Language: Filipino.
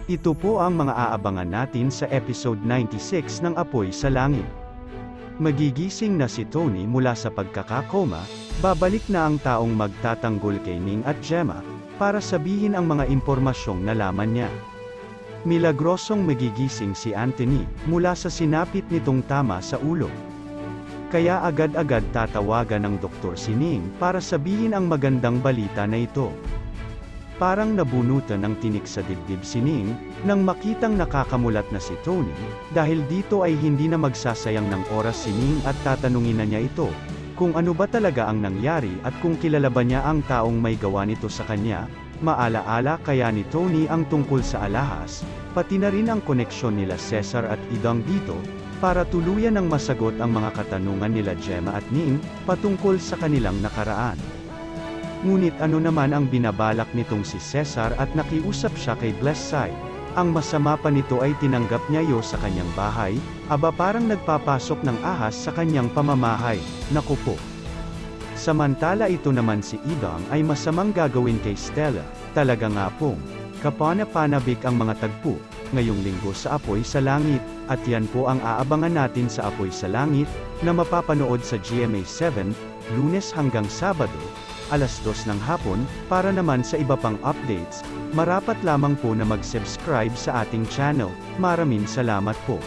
Ito po ang mga aabangan natin sa episode 96 ng Apoy sa Langit. Magigising na si Tony mula sa pagkakakoma, babalik na ang taong magtatanggol kay Ning at Gemma, para sabihin ang mga impormasyong nalaman niya. Milagrosong magigising si Anthony, mula sa sinapit nitong tama sa ulo. Kaya agad-agad tatawagan ng doktor si Ning para sabihin ang magandang balita na ito. Parang nabunutan ng tinik sa dibdib si Ning, nang makitang nakakamulat na si Tony, dahil dito ay hindi na magsasayang ng oras si Ning at tatanungin na niya ito, kung ano ba talaga ang nangyari at kung kilala ba niya ang taong may gawa nito sa kanya, maalaala kaya ni Tony ang tungkol sa alahas, pati na rin ang koneksyon nila Cesar at Idang dito, para tuluyan ng masagot ang mga katanungan nila Gemma at Ning, patungkol sa kanilang nakaraan. Ngunit ano naman ang binabalak nitong si Cesar at nakiusap siya kay Blessed? Ang masama pa nito ay tinanggap niya yo sa kanyang bahay, aba parang nagpapasok ng ahas sa kanyang pamamahay, naku po. Samantala ito naman si Idang ay masamang gagawin kay Stella, talaga nga pong, kapana-panabik ang mga tagpo, ngayong linggo sa Apoy sa Langit, at yan po ang aabangan natin sa Apoy sa Langit, na mapapanood sa GMA7, Lunes hanggang Sabado, alas 2 ng hapon, para naman sa iba pang updates, marapat lamang po na mag-subscribe sa ating channel. Maraming salamat po.